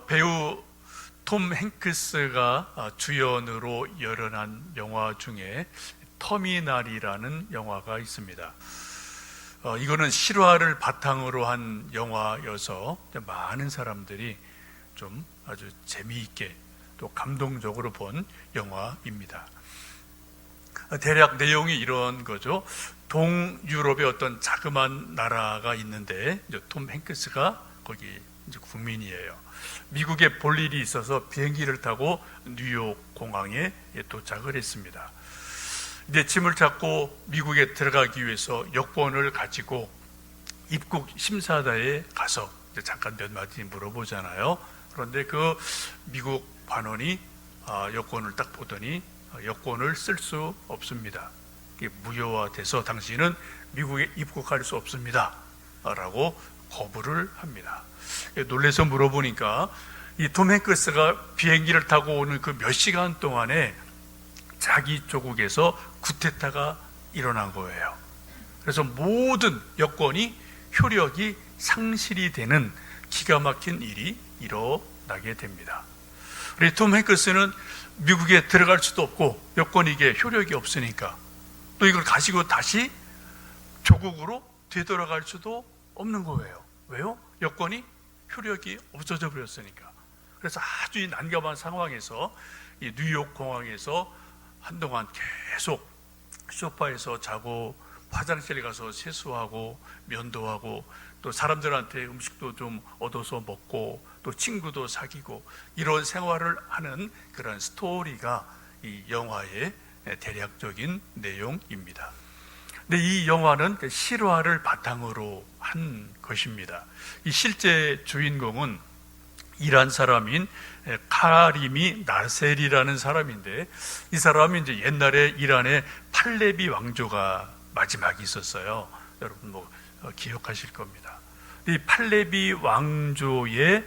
배우 톰 행크스가 주연으로 열연한 영화 중에 터미널이라는 영화가 있습니다. 이거는 실화를 바탕으로 한 영화여서 많은 사람들이 좀 아주 재미있게 또 감동적으로 본 영화입니다. 대략 내용이 이런 거죠. 동유럽의 어떤 자그마한 나라가 있는데 톰 행크스가 거기 이제 국민이에요. 미국에 볼 일이 있어서 비행기를 타고 뉴욕 공항에 도착을 했습니다. 이제 짐을 찾고 미국에 들어가기 위해서 여권을 가지고 입국 심사대에 가서 이제 잠깐 몇 마디 물어보잖아요. 그런데 그 미국 관원이 여권을 딱 보더니 여권을 쓸 수 없습니다. 이게 무효화돼서 당신은 미국에 입국할 수 없습니다 라고 거부를 합니다. 놀라서 물어보니까 이 톰 행크스가 비행기를 타고 오는 그 몇 시간 동안에 자기 조국에서 쿠데타가 일어난 거예요. 그래서 모든 여권이 효력이 상실이 되는 기가 막힌 일이 일어나게 됩니다. 우리 톰 행크스는 미국에 들어갈 수도 없고 여권이 이게 효력이 없으니까 또 이걸 가지고 다시 조국으로 되돌아갈 수도 없는 거예요. 왜요? 여권이 효력이 없어져 버렸으니까. 그래서 아주 이 난감한 상황에서 이 뉴욕 공항에서 한동안 계속 소파에서 자고 화장실에 가서 세수하고 면도하고 또 사람들한테 음식도 좀 얻어서 먹고 또 친구도 사귀고 이런 생활을 하는 그런 스토리가 이 영화의 대략적인 내용입니다. 근데 이 영화는 실화를 바탕으로 한 것입니다. 이 실제 주인공은 이란 사람인 카리미 나셀이라는 사람인데 이 사람이 이제 옛날에 이란의 팔레비 왕조가 마지막에 있었어요. 여러분 뭐 기억하실 겁니다. 이 팔레비 왕조에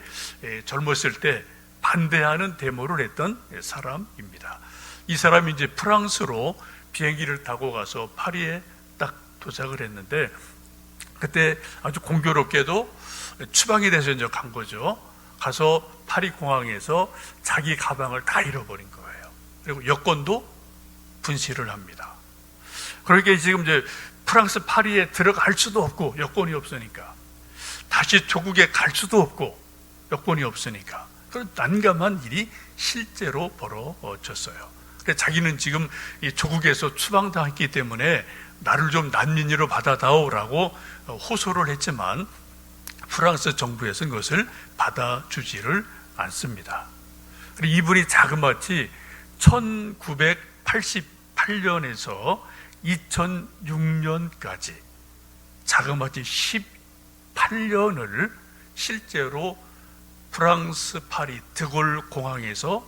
젊었을 때 반대하는 데모를 했던 사람입니다. 이 사람이 이제 프랑스로 비행기를 타고 가서 파리에 딱 도착을 했는데 그때 아주 공교롭게도 추방이 돼서 이제 간 거죠. 가서 파리 공항에서 자기 가방을 다 잃어버린 거예요. 그리고 여권도 분실을 합니다. 그러니까 지금 이제 프랑스 파리에 들어갈 수도 없고 여권이 없으니까 다시 조국에 갈 수도 없고 여권이 없으니까 그런 난감한 일이 실제로 벌어졌어요. 그래서 자기는 지금 이 조국에서 추방당했기 때문에 나를 좀 난민으로 받아다오라고 호소를 했지만 프랑스 정부에서는 그것을 받아주지를 않습니다. 그리고 이분이 자그마치 1988년에서 2006년까지 자그마치 18년을 실제로 프랑스 파리 드골 공항에서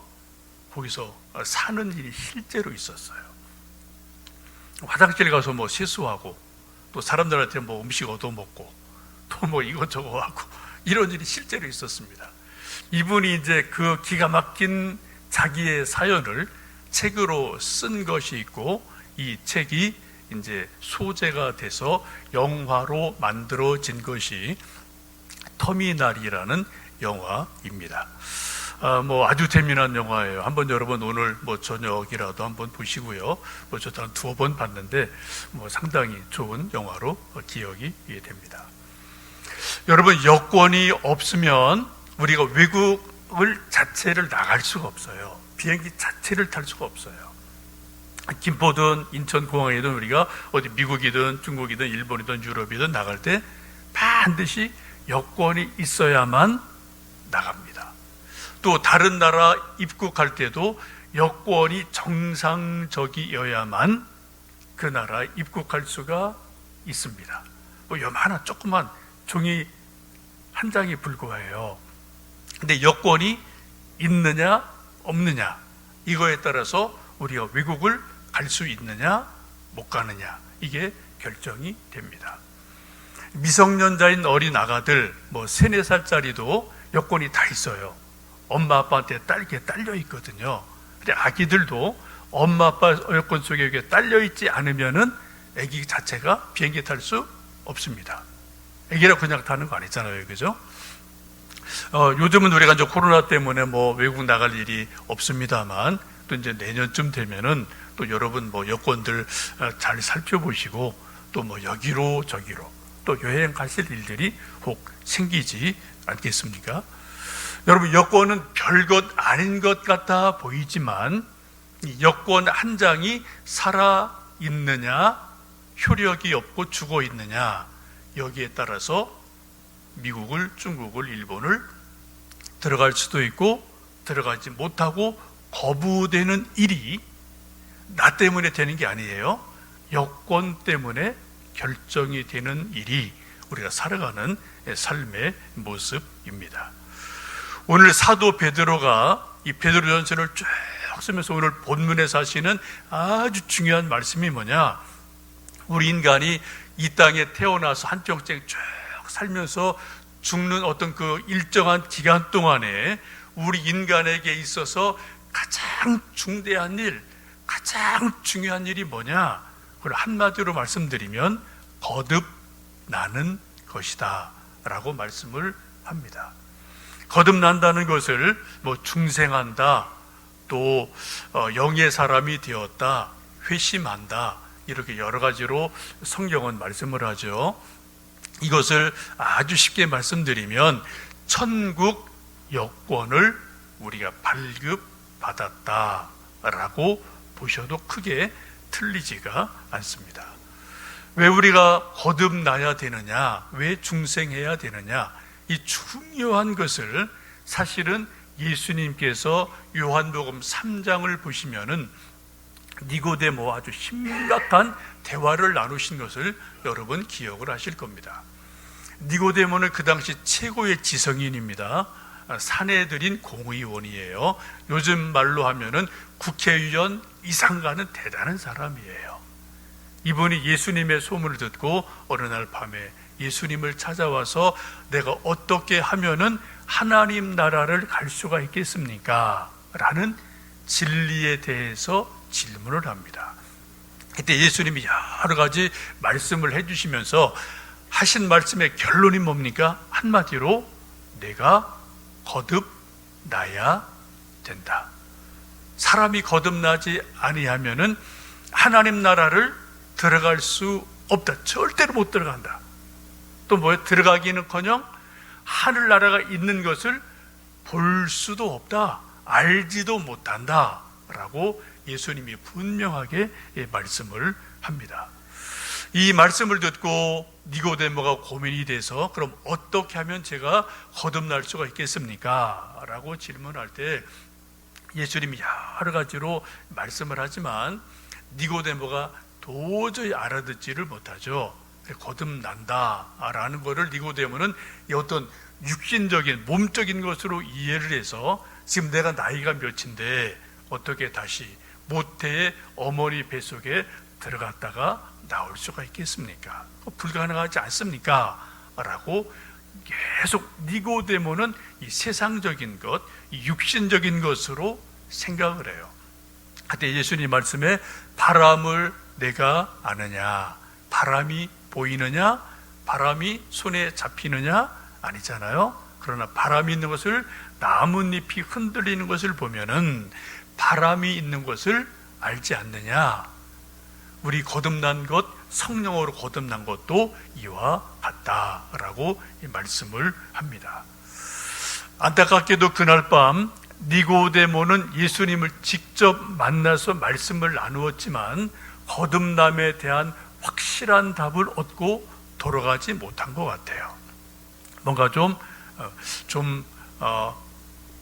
거기서 사는 일이 실제로 있었어요. 화장실 가서 뭐 세수하고 또 사람들한테 뭐 음식 얻어먹고 또 뭐 이것저것 하고 이런 일이 실제로 있었습니다. 이분이 이제 그 기가 막힌 자기의 사연을 책으로 쓴 것이 있고 이 책이 이제 소재가 돼서 영화로 만들어진 것이 터미널이라는 영화입니다. 뭐 아주 재미난 영화예요. 한번 여러분 오늘 뭐 저녁이라도 한번 보시고요. 뭐 저도 한 두어 번 봤는데 뭐 상당히 좋은 영화로 기억이 됩니다. 여러분 여권이 없으면 우리가 외국을 자체를 나갈 수가 없어요. 비행기 자체를 탈 수가 없어요. 김포든 인천공항이든 우리가 어디 미국이든 중국이든 일본이든 유럽이든 나갈 때 반드시 여권이 있어야만 나갑니다. 또 다른 나라 입국할 때도 여권이 정상적이어야만 그 나라에 입국할 수가 있습니다. 뭐 요만한 조그만 종이 한 장이 불과해요. 근데 여권이 있느냐 없느냐 이거에 따라서 우리가 외국을 갈 수 있느냐 못 가느냐 이게 결정이 됩니다. 미성년자인 어린 아가들 뭐 3, 4살짜리도 여권이 다 있어요. 엄마 아빠한테 딸려 있거든요. 근데 아기들도 엄마 아빠 여권 속에 이게 딸려 있지 않으면은 아기 자체가 비행기 탈 수 없습니다. 아기라 그냥 타는 거 아니잖아요, 그죠? 요즘은 우리가 이제 코로나 때문에 뭐 외국 나갈 일이 없습니다만, 또 이제 내년쯤 되면은 또 여러분 뭐 여권들 잘 살펴보시고 또 뭐 여기로 저기로 또 여행 가실 일들이 혹 생기지 않겠습니까? 여러분, 여권은 별것 아닌 것 같아 보이지만 이 여권 한 장이 살아 있느냐, 효력이 없고 죽어 있느냐, 여기에 따라서 미국을, 중국을, 일본을 들어갈 수도 있고 들어가지 못하고 거부되는 일이 나 때문에 되는 게 아니에요. 여권 때문에 결정이 되는 일이 우리가 살아가는 삶의 모습입니다. 오늘 사도 베드로가 이 베드로전서를 쭉 쓰면서 오늘 본문에서 하시는 아주 중요한 말씀이 뭐냐, 우리 인간이 이 땅에 태어나서 한평생 쭉 살면서 죽는 어떤 그 일정한 기간 동안에 우리 인간에게 있어서 가장 중대한 일, 가장 중요한 일이 뭐냐, 그걸 한마디로 말씀드리면 거듭나는 것이다 라고 말씀을 합니다. 거듭난다는 것을 뭐 중생한다, 또 영의 사람이 되었다, 회심한다, 이렇게 여러 가지로 성경은 말씀을 하죠. 이것을 아주 쉽게 말씀드리면 천국 여권을 우리가 발급받았다라고 보셔도 크게 틀리지가 않습니다. 왜 우리가 거듭나야 되느냐, 왜 중생해야 되느냐, 이 중요한 것을 사실은 예수님께서 요한복음 3장을 보시면은 니고데모와 아주 심각한 대화를 나누신 것을 여러분 기억을 하실 겁니다. 니고데모는 그 당시 최고의 지성인입니다. 사내들인 공의원이에요. 요즘 말로 하면은 국회의원 이상 가는 대단한 사람이에요. 이분이 예수님의 소문을 듣고 어느 날 밤에 예수님을 찾아와서 내가 어떻게 하면은 하나님 나라를 갈 수가 있겠습니까? 라는 진리에 대해서 질문을 합니다. 그때 예수님이 여러 가지 말씀을 해주시면서 하신 말씀의 결론이 뭡니까? 한마디로 내가 거듭나야 된다. 사람이 거듭나지 아니하면은 하나님 나라를 들어갈 수 없다. 절대로 못 들어간다. 또 뭐예요? 들어가기는커녕 하늘나라가 있는 것을 볼 수도 없다. 알지도 못한다. 라고 예수님이 분명하게 말씀을 합니다. 이 말씀을 듣고 니고데모가 고민이 돼서 그럼 어떻게 하면 제가 거듭날 수가 있겠습니까? 라고 질문할 때 예수님이 여러 가지로 말씀을 하지만 니고데모가 도저히 알아듣지를 못하죠. 거듭난다라는 것을 니고데모는 어떤 육신적인 몸적인 것으로 이해를 해서 지금 내가 나이가 몇인데 어떻게 다시 모태의 어머니 뱃속에 들어갔다가 나올 수가 있겠습니까? 불가능하지 않습니까? 라고 계속 니고데모는 이 세상적인 것, 이 육신적인 것으로 생각을 해요. 그때 예수님 말씀에 바람을 내가 아느냐, 바람이 보이느냐, 바람이 손에 잡히느냐 아니잖아요. 그러나 바람이 있는 것을, 나뭇잎이 흔들리는 것을 보면은 바람이 있는 것을 알지 않느냐. 우리 거듭난 것, 성령으로 거듭난 것도 이와 같다라고 말씀을 합니다. 안타깝게도 그날 밤 니고데모는 예수님을 직접 만나서 말씀을 나누었지만 거듭남에 대한 확실한 답을 얻고 돌아가지 못한 것 같아요. 뭔가 좀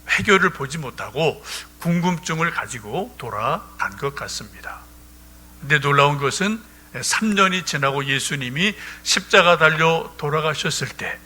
해결을 보지 못하고 궁금증을 가지고 돌아간 것 같습니다. 근데 놀라운 것은 3년이 지나고 예수님이 십자가 달려 돌아가셨을 때,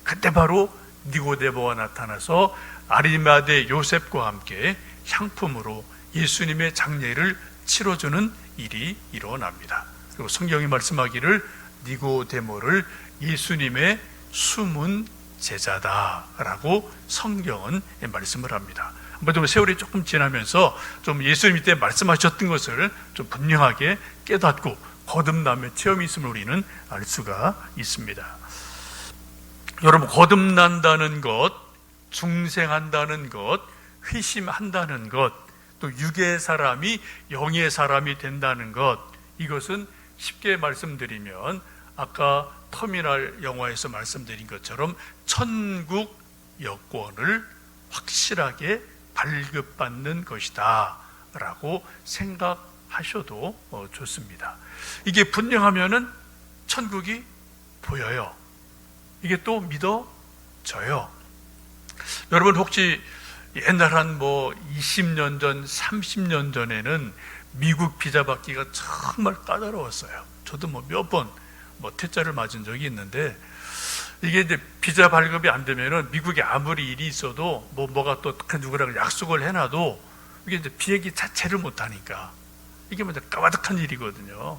그때 바로 니고데모가 나타나서 아리마대 요셉과 함께 향품으로 예수님의 장례를 치러주는 일이 일어납니다. 그리고 성경이 말씀하기를 니고데모를 예수님의 숨은 제자다라고 성경은 말씀을 합니다. 한번 세월이 조금 지나면서 좀 예수님이 때 말씀하셨던 것을 좀 분명하게 깨닫고 거듭남의 체험이 있음을 우리는 알 수가 있습니다. 여러분, 거듭난다는 것, 중생한다는 것, 회심한다는 것, 또 육의 사람이 영의 사람이 된다는 것, 이것은 쉽게 말씀드리면 아까 터미널 영화에서 말씀드린 것처럼 천국 여권을 확실하게 발급받는 것이다 라고 생각하셔도 좋습니다. 이게 분명하면은 천국이 보여요. 이게 또 믿어져요. 여러분 혹시 옛날 한 20년 전, 30년 전에는 미국 비자 받기가 정말 까다로웠어요. 저도 몇 번 퇴짜를 맞은 적이 있는데, 이게 이제 비자 발급이 안 되면은 미국에 아무리 일이 있어도 뭐가 또 누구랑 약속을 해놔도 이게 이제 비행기 자체를 못 하니까 이게 먼저 까마득한 일이거든요.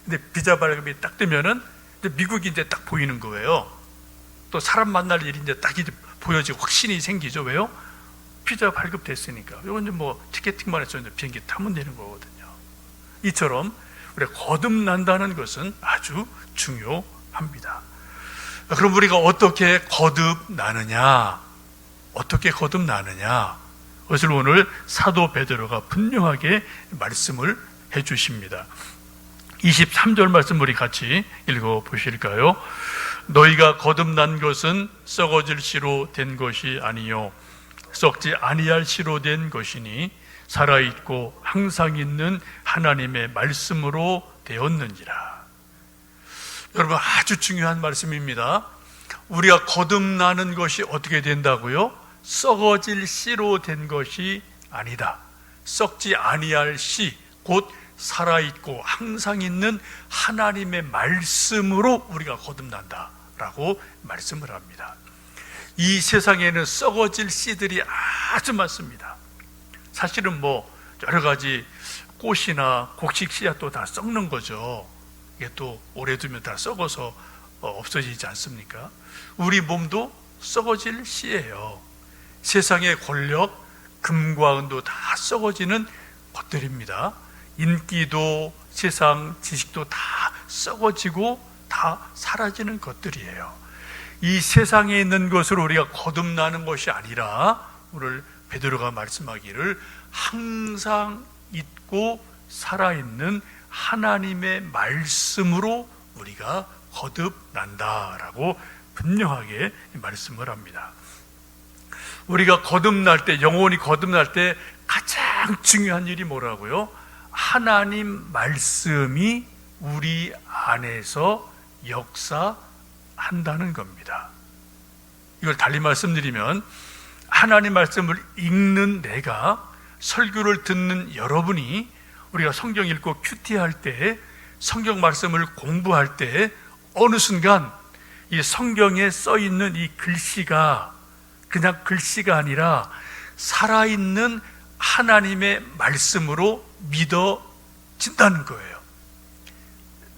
근데 비자 발급이 딱 되면은 이제 미국이 이제 딱 보이는 거예요. 또 사람 만날 일이 이제 딱 이제 보여지고 확신이 생기죠. 왜요? 비자 발급됐으니까. 이건 이제 티켓팅만 해서 이제 비행기 타면 되는 거거든요. 이처럼 우리가 거듭난다는 것은 아주 중요합니다. 그럼 우리가 어떻게 거듭나느냐? 어떻게 거듭나느냐? 그것을 오늘 사도 베드로가 분명하게 말씀을 해 주십니다. 23절 말씀 우리 같이 읽어 보실까요? 너희가 거듭난 것은 썩어질 씨로 된 것이 아니요 썩지 아니할 씨로 된 것이니 살아있고 항상 있는 하나님의 말씀으로 되었느니라. 여러분, 아주 중요한 말씀입니다. 우리가 거듭나는 것이 어떻게 된다고요? 썩어질 씨로 된 것이 아니다. 썩지 아니할 씨, 곧 살아있고 항상 있는 하나님의 말씀으로 우리가 거듭난다라고 말씀을 합니다. 이 세상에는 썩어질 씨들이 아주 많습니다. 사실은 여러 가지 꽃이나 곡식 씨앗도 다 썩는 거죠. 이게 또 오래 두면 다 썩어서 없어지지 않습니까? 우리 몸도 썩어질 씨예요. 세상의 권력, 금과 은도 다 썩어지는 것들입니다. 인기도 세상 지식도 다 썩어지고 다 사라지는 것들이에요. 이 세상에 있는 것으로 우리가 거듭나는 것이 아니라 오늘 베드로가 말씀하기를 항상 있고 살아있는 하나님의 말씀으로 우리가 거듭난다라고 분명하게 말씀을 합니다. 우리가 거듭날 때, 영혼이 거듭날 때 가장 중요한 일이 뭐라고요? 하나님 말씀이 우리 안에서 역사한다는 겁니다. 이걸 달리 말씀드리면 하나님 말씀을 읽는 내가, 설교를 듣는 여러분이 우리가 성경 읽고 큐티할 때, 성경 말씀을 공부할 때 어느 순간 이 성경에 써 있는 이 글씨가 그냥 글씨가 아니라 살아있는 하나님의 말씀으로 믿어진다는 거예요.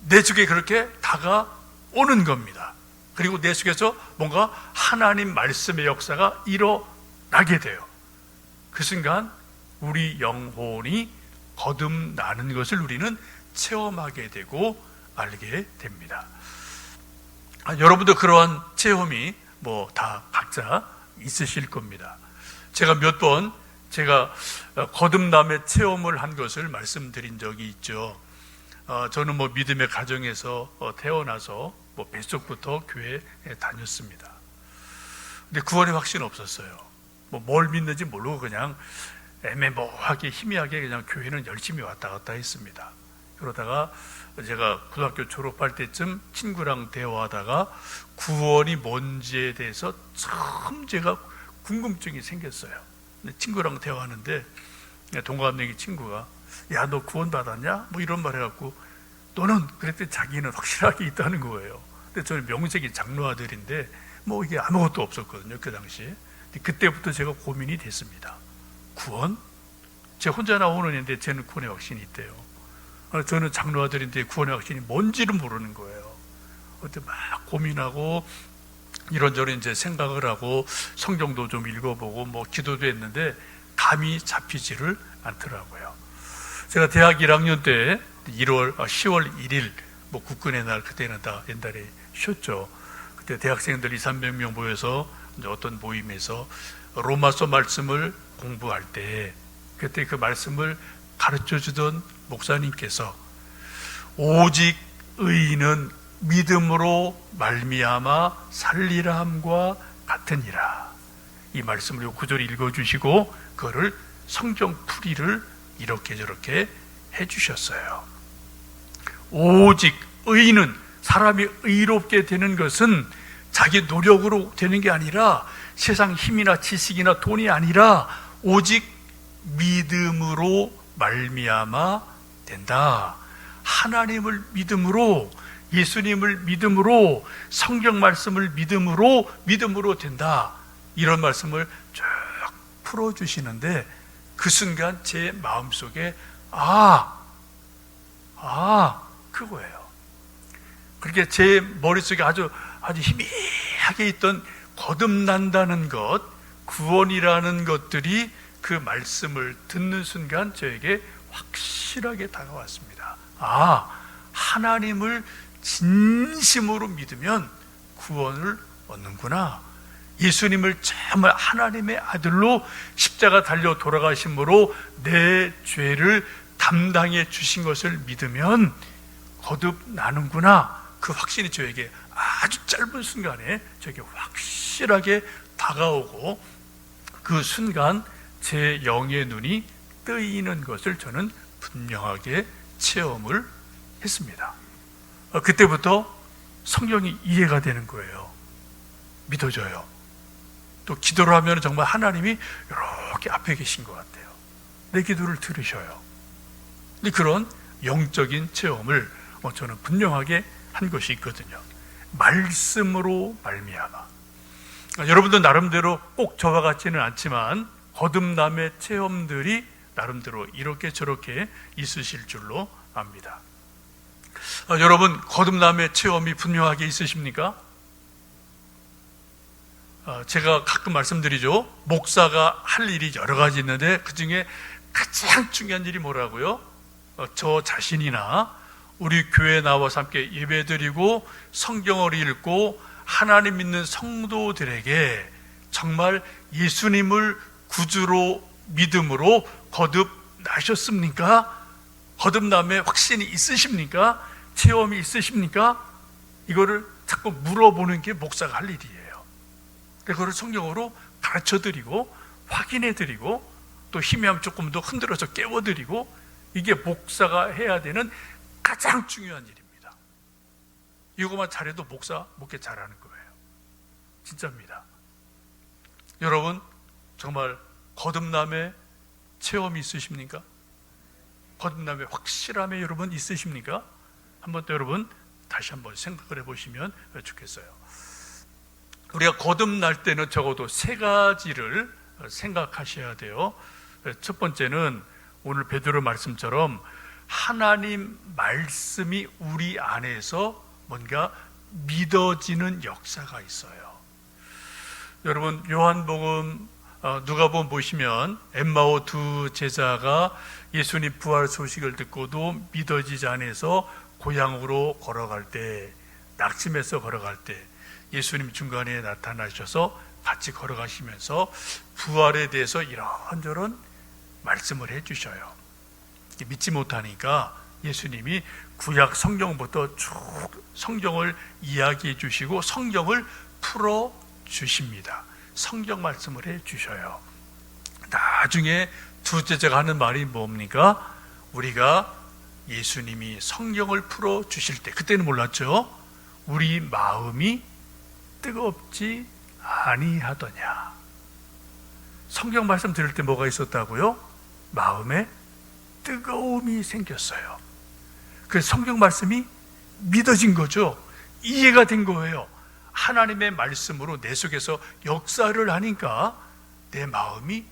내 속에 그렇게 다가오는 겁니다. 그리고 내 속에서 뭔가 하나님 말씀의 역사가 일어나게 돼요. 그 순간 우리 영혼이 거듭나는 것을 우리는 체험하게 되고 알게 됩니다. 여러분도 그러한 체험이 다 각자 있으실 겁니다. 제가 몇 번 거듭남의 체험을 한 것을 말씀드린 적이 있죠. 저는 믿음의 가정에서 태어나서 뱃속부터 교회에 다녔습니다. 근데 구원의 확신 없었어요. 뭘 믿는지 모르고 그냥 애매모호하게 희미하게 그냥 교회는 열심히 왔다 갔다 했습니다. 그러다가 제가 고등학교 졸업할 때쯤 친구랑 대화하다가 구원이 뭔지에 대해서 처음 제가 궁금증이 생겼어요. 친구랑 대화하는데 동갑내기 친구가 야, 너 구원 받았냐? 이런 말 해갖고 너는 그랬더니 자기는 확실하게 있다는 거예요. 근데 저는 명색이 장로 아들인데 이게 아무것도 없었거든요, 그 당시에. 그때부터 제가 고민이 됐습니다. 구원? 제가 혼자 나오는 애인데 쟤는 구원의 확신이 있대요. 저는 장로 아들인데 구원의 확신이 뭔지를 모르는 거예요. 그때 막 고민하고 이런저런 이제 생각을 하고 성경도 좀 읽어보고 기도도 했는데 감이 잡히지를 않더라고요. 제가 대학 1학년 때 10월 1일 국군의 날, 그때는 다 옛날에 쉬었죠. 그때 대학생들 200~300명 모여서 어떤 모임에서 로마서 말씀을 공부할 때 그때 그 말씀을 가르쳐 주던 목사님께서 오직 의인은 믿음으로 말미암아 살리라 함과 같으니라, 이 말씀을 요 구절 읽어주시고 그거를 성경 풀이를 이렇게 저렇게 해주셨어요. 오직 의인은, 사람이 의롭게 되는 것은 자기 노력으로 되는 게 아니라 세상 힘이나 지식이나 돈이 아니라 오직 믿음으로 말미암아 된다. 하나님을 믿음으로, 예수님을 믿음으로, 성경 말씀을 믿음으로 된다. 이런 말씀을 쭉 풀어주시는데 그 순간 제 마음속에 그거예요. 그렇게 제 머릿속에 아주 희미하게 있던 거듭난다는 것, 구원이라는 것들이 그 말씀을 듣는 순간 저에게 확실하게 다가왔습니다. 하나님을 진심으로 믿으면 구원을 얻는구나. 예수님을 정말 하나님의 아들로 십자가 달려 돌아가심으로 내 죄를 담당해 주신 것을 믿으면 거듭나는구나. 그 확신이 저에게 아주 짧은 순간에 저에게 확실하게 다가오고 그 순간 제 영의 눈이 뜨이는 것을 저는 분명하게 체험을 했습니다. 그때부터 성경이 이해가 되는 거예요. 믿어져요. 또 기도를 하면 정말 하나님이 이렇게 앞에 계신 것 같아요. 내 기도를 들으셔요. 그런 영적인 체험을 저는 분명하게 한 것이 있거든요. 말씀으로 말미암아. 여러분도 나름대로 꼭 저와 같지는 않지만 거듭남의 체험들이 나름대로 이렇게 저렇게 있으실 줄로 압니다. 여러분, 거듭남의 체험이 분명하게 있으십니까? 제가 가끔 말씀드리죠. 목사가 할 일이 여러 가지 있는데 그 중에 가장 중요한 일이 뭐라고요? 저 자신이나 우리 교회에 나와서 함께 예배드리고 성경을 읽고 하나님 믿는 성도들에게 정말 예수님을 구주로 믿음으로 거듭나셨습니까? 거듭남의 확신이 있으십니까? 체험이 있으십니까? 이거를 자꾸 물어보는 게 목사가 할 일이에요. 그거를 성경으로 가르쳐드리고 확인해드리고 또 희미하면 조금 더 흔들어서 깨워드리고, 이게 목사가 해야 되는 가장 중요한 일입니다. 이거만 잘해도 목회 잘하는 거예요. 진짜입니다. 여러분, 정말 거듭남의 체험이 있으십니까? 거듭남의 확실함에 여러분 있으십니까? 한번 또 여러분 다시 한번 생각을 해보시면 좋겠어요. 우리가 거듭날 때는 적어도 세 가지를 생각하셔야 돼요. 첫 번째는 오늘 베드로 말씀처럼 하나님 말씀이 우리 안에서 뭔가 믿어지는 역사가 있어요. 여러분, 요한복음 누가복음 보시면 엠마오 두 제자가 예수님 부활 소식을 듣고도 믿어지지 않아서 고향으로 걸어갈 때, 낙심해서 걸어갈 때 예수님 중간에 나타나셔서 같이 걸어가시면서 부활에 대해서 이런저런 말씀을 해주셔요. 믿지 못하니까 예수님이 구약 성경부터 쭉 성경을 이야기해 주시고 성경을 풀어 주십니다. 성경 말씀을 해 주셔요. 나중에 두 제자가 하는 말이 뭡니까? 우리가 예수님이 성경을 풀어 주실 때, 그때는 몰랐죠? 우리 마음이 뜨겁지 아니하더냐. 성경 말씀 들을 때 뭐가 있었다고요? 마음에 뜨거움이 생겼어요. 그래서 성경 말씀이 믿어진 거죠. 이해가 된 거예요. 하나님의 말씀으로 내 속에서 역사를 하니까 내 마음이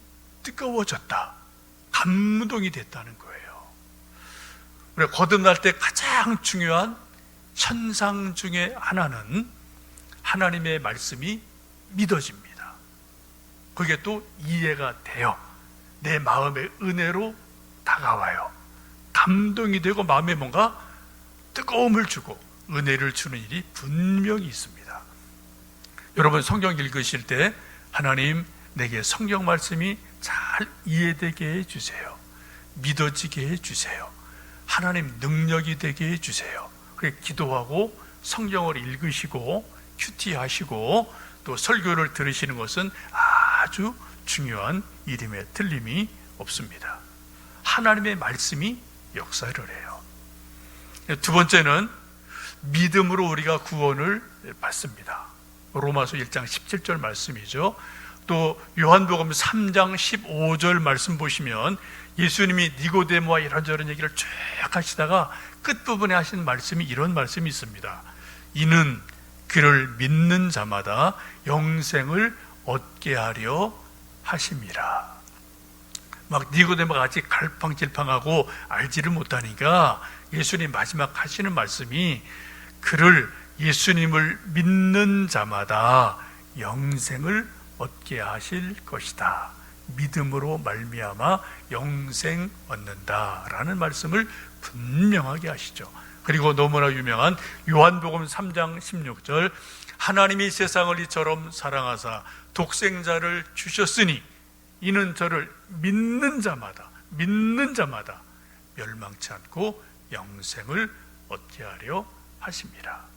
뜨거워졌다. 감동이 됐다는 거예요. 우리가 거듭날 때 가장 중요한 현상 중에 하나는 하나님의 말씀이 믿어집니다. 그게 또 이해가 돼요. 내 마음의 은혜로 다가와요. 감동이 되고 마음에 뭔가 뜨거움을 주고 은혜를 주는 일이 분명히 있습니다. 여러분 성경 읽으실 때 하나님 내게 성경 말씀이 잘 이해되게 해주세요. 믿어지게 해주세요. 하나님 능력이 되게 해주세요. 그렇게 기도하고 성경을 읽으시고 큐티하시고 또 설교를 들으시는 것은 아주 중요한 일임에 틀림이 없습니다. 하나님의 말씀이 역사를 해요. 두 번째는 믿음으로 우리가 구원을 받습니다. 로마서 1장 17절 말씀이죠. 또 요한복음 3장 15절 말씀 보시면 예수님이 니고데모와 이런저런 얘기를 쭉 하시다가 끝부분에 하신 말씀이 이런 말씀이 있습니다. 이는 그를 믿는 자마다 영생을 얻게 하려 하심이라. 막 니고데모가 아직 갈팡질팡하고 알지를 못하니까 예수님 마지막 하시는 말씀이 그를 예수님을 믿는 자마다 영생을 얻게 하실 것이다. 믿음으로 말미암아 영생 얻는다라는 말씀을 분명하게 하시죠. 그리고 너무나 유명한 요한복음 3장 16절 하나님이 세상을 이처럼 사랑하사 독생자를 주셨으니 이는 저를 믿는 자마다 멸망치 않고 영생을 얻게 하려 하심이라.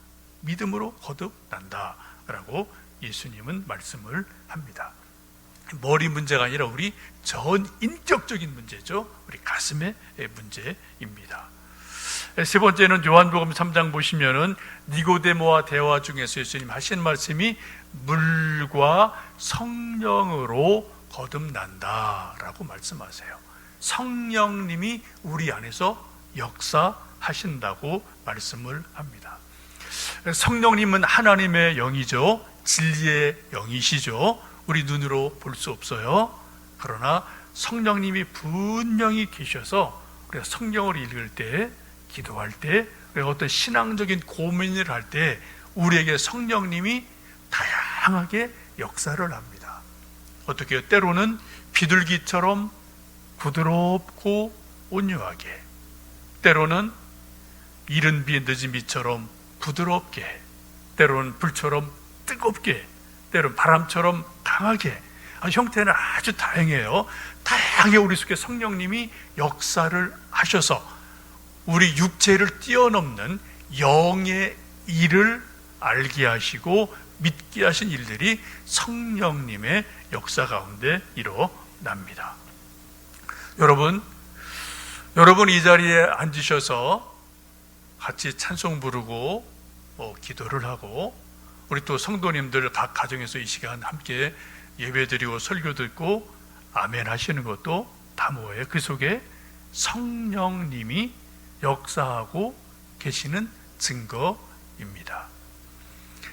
믿음으로 거듭난다 라고 예수님은 말씀을 합니다. 머리 문제가 아니라 우리 전 인격적인 문제죠. 우리 가슴의 문제입니다. 세 번째는 요한복음 3장 보시면은 니고데모와 대화 중에서 예수님 하신 말씀이 물과 성령으로 거듭난다라고 말씀하세요. 성령님이 우리 안에서 역사하신다고 말씀을 합니다. 성령님은 하나님의 영이죠. 진리의 영이시죠. 우리 눈으로 볼 수 없어요. 그러나 성령님이 분명히 계셔서 우리가 성경을 읽을 때, 기도할 때, 우리가 어떤 신앙적인 고민을 할 때 우리에게 성령님이 다양하게 역사를 합니다. 어떻게 해요? 때로는 비둘기처럼 부드럽고 온유하게, 때로는 이른 비 늦은 비처럼 부드럽게, 때로는 불처럼 뜨겁게, 때로는 바람처럼 강하게, 형태는 아주 다양해요. 다양하게 우리 속에 성령님이 역사를 하셔서 우리 육체를 뛰어넘는 영의 일을 알게 하시고 믿게 하신 일들이 성령님의 역사 가운데 일어납니다. 여러분 이 자리에 앉으셔서 같이 찬송 부르고 기도를 하고 우리 또 성도님들 각 가정에서 이 시간 함께 예배드리고 설교 듣고 아멘 하시는 것도 다 뭐예요? 그 속에 성령님이 역사하고 계시는 증거입니다.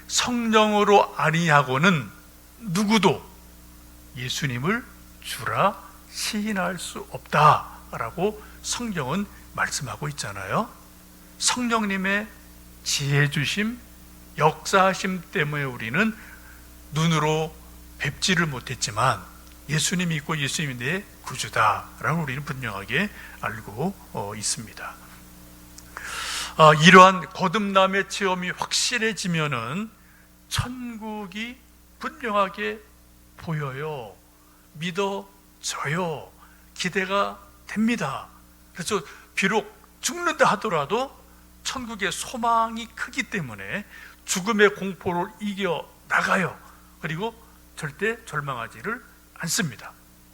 성령으로 아니하고는 누구도 예수님을 주라 시인할 수 없다라고 성경은 말씀하고 있잖아요. 성령님의 지혜 주심, 역사하심 때문에 우리는 눈으로 뵙지를 못했지만 예수님이 있고 예수님이 내 구주다라고 우리는 분명하게 알고 있습니다. 이러한 거듭남의 체험이 확실해지면은 천국이 분명하게 보여요. 믿어져요. 기대가 됩니다. 그래서 비록 죽는다 하더라도 천국의 소망이 크기 때문에 죽음의 공포를 이겨 나가요. 그리고 절대 절망하지를 않습니다.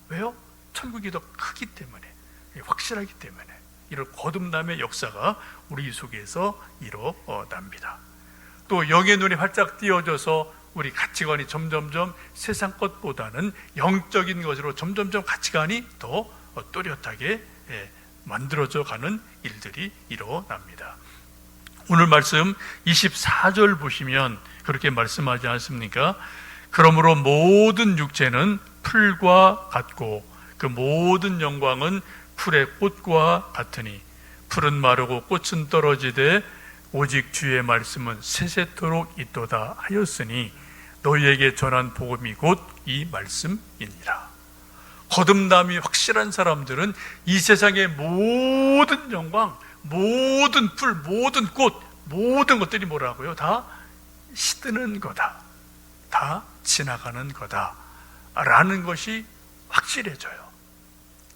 왜요? 천국이 더 크기 때문에, 확실하기 때문에 이런 거듭남의 역사가 우리 속에서 일어납니다. 또 영의 눈이 활짝 띄어져서 우리 가치관이 점점점 세상 것보다는 영적인 것으로 점점점 가치관이 더 또렷하게 만들어져 가는 일들이 일어납니다. 오늘 말씀 24절 보시면 그렇게 말씀하지 않습니까? 그러므로 모든 육체는 풀과 같고 그 모든 영광은 풀의 꽃과 같으니 풀은 마르고 꽃은 떨어지되 오직 주의 말씀은 세세토록 있도다 하였으니 너희에게 전한 복음이 곧 이 말씀이니라. 거듭남이 확실한 사람들은 이 세상의 모든 영광, 모든 풀, 모든 꽃, 모든 것들이 뭐라고요? 다 시드는 거다. 다 지나가는 거다라는 것이 확실해져요.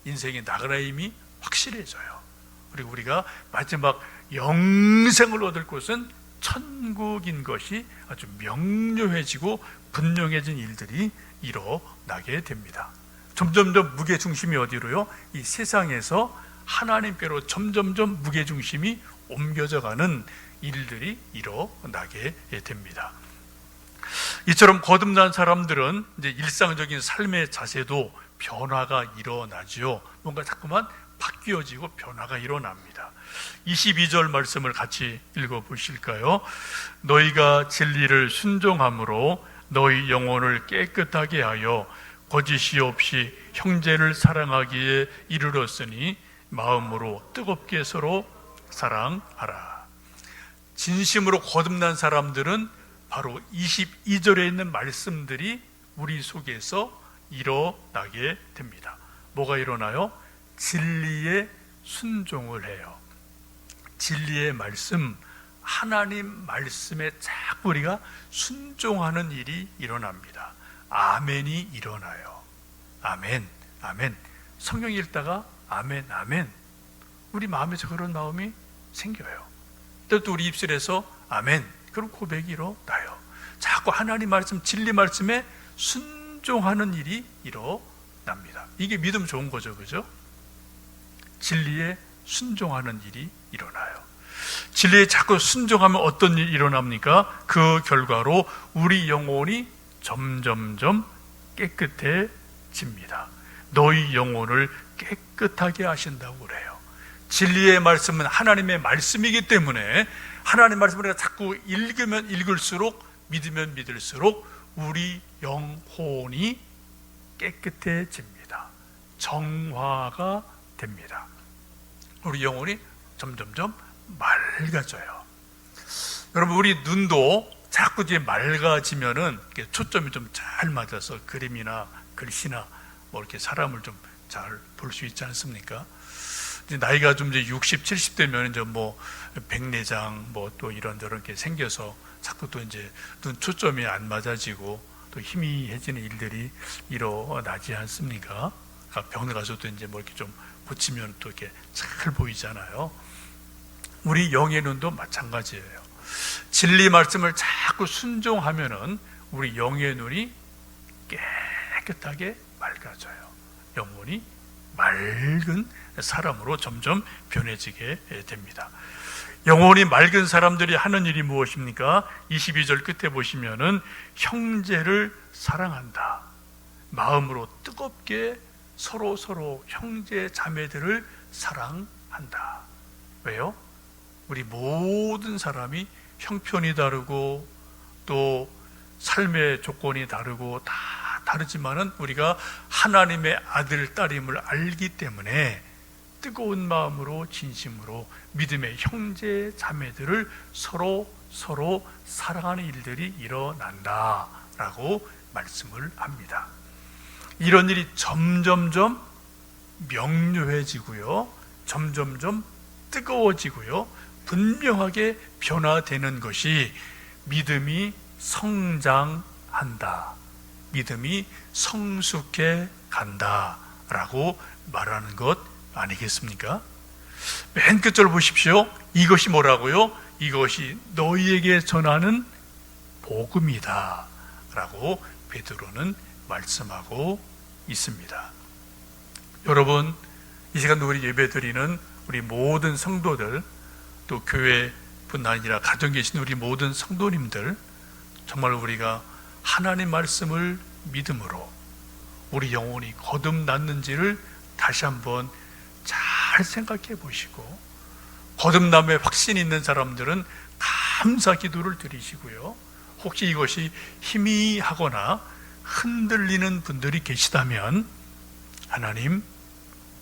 인생의 나그네임이 확실해져요. 그리고 우리가 마지막 영생을 얻을 곳은 천국인 것이 아주 명료해지고 분명해진 일들이 일어나게 됩니다. 점점점 무게중심이 어디로요? 이 세상에서 하나님께로 점점점 무게중심이 옮겨져 가는 일들이 일어나게 됩니다. 이처럼 거듭난 사람들은 이제 일상적인 삶의 자세도 변화가 일어나지요. 뭔가 자꾸만 바뀌어지고 변화가 일어납니다. 22절 말씀을 같이 읽어보실까요? 너희가 진리를 순종함으로 너희 영혼을 깨끗하게 하여 거짓이 없이 형제를 사랑하기에 이르렀으니 마음으로 뜨겁게 서로 사랑하라. 진심으로 거듭난 사람들은 바로 22절에 있는 말씀들이 우리 속에서 일어나게 됩니다. 뭐가 일어나요? 진리에 순종을 해요. 진리의 말씀, 하나님 말씀에 자꾸 우리가 순종하는 일이 일어납니다. 아멘이 일어나요. 아멘, 아멘. 성경 읽다가 아멘, 아멘. 우리 마음에서 그런 마음이 생겨요. 또 우리 입술에서 아멘. 그런 고백이 일어나요. 자꾸 하나님 말씀, 진리 말씀에 순종하는 일이 일어납니다. 이게 믿음 좋은 거죠, 그죠? 진리에 순종하는 일이 일어나요. 진리에 자꾸 순종하면 어떤 일이 일어납니까? 그 결과로 우리 영혼이 점점점 깨끗해집니다. 너희 영혼을 깨끗하게 하신다고 그래요. 진리의 말씀은 하나님의 말씀이기 때문에 하나님 말씀을 우리가 자꾸 읽으면 읽을수록, 믿으면 믿을수록 우리 영혼이 깨끗해집니다. 정화가 됩니다. 우리 영혼이 점점점 맑아져요. 여러분, 우리 눈도 자꾸 이제 맑아지면은 초점이 좀 잘 맞아서 그림이나 글씨나 뭐 이렇게 사람을 좀 잘 볼 수 있지 않습니까? 이제 나이가 좀 이제 60, 70 되면 이제 뭐 백내장 뭐 또 이런저런 게 생겨서 자꾸 또 이제 눈 초점이 안 맞아지고 또 희미해지는 일들이 일어나지 않습니까? 병원 가서도 이제 뭐 이렇게 좀 고치면 또 이렇게 잘 보이잖아요. 우리 영의 눈도 마찬가지예요. 진리 말씀을 자꾸 순종하면은 우리 영의 눈이 깨끗하게 맑아져요. 영혼이 맑은 사람으로 점점 변해지게 됩니다. 영혼이 맑은 사람들이 하는 일이 무엇입니까? 22절 끝에 보시면은 형제를 사랑한다. 마음으로 뜨겁게 서로 형제 자매들을 사랑한다. 왜요? 우리 모든 사람이 형편이 다르고 또 삶의 조건이 다르고 다 다르지만은 우리가 하나님의 아들, 딸임을 알기 때문에 뜨거운 마음으로 진심으로 믿음의 형제 자매들을 서로 사랑하는 일들이 일어난다라고 말씀을 합니다. 이런 일이 점점점 명료해지고요, 점점점 뜨거워지고요, 분명하게 변화되는 것이 믿음이 성장한다, 믿음이 성숙해 간다라고 말하는 것 아니겠습니까? 맨 끝절 보십시오. 이것이 뭐라고요? 이것이 너희에게 전하는 복음이다 라고 베드로는 말씀하고 있습니다. 여러분, 이 시간 우리 예배드리는 우리 모든 성도들, 또 교회뿐 아니라 가정 계신 우리 모든 성도님들, 정말 우리가 하나님 말씀을 믿음으로 우리 영혼이 거듭났는지를 다시 한번 잘 생각해 보시고, 거듭남에 확신 있는 사람들은 감사 기도를 드리시고요, 혹시 이것이 희미하거나 흔들리는 분들이 계시다면 하나님,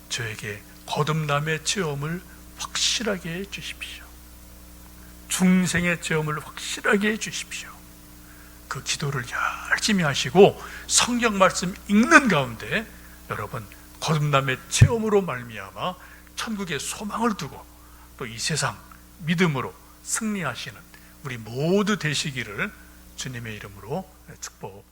저에게 거듭남의 체험을 확실하게 해 주십시오. 중생의 체험을 확실하게 해 주십시오. 그 기도를 열심히 하시고 성경 말씀 읽는 가운데 여러분, 거듭남의 체험으로 말미암아 천국의 소망을 두고 또 이 세상 믿음으로 승리하시는 우리 모두 되시기를 주님의 이름으로 축복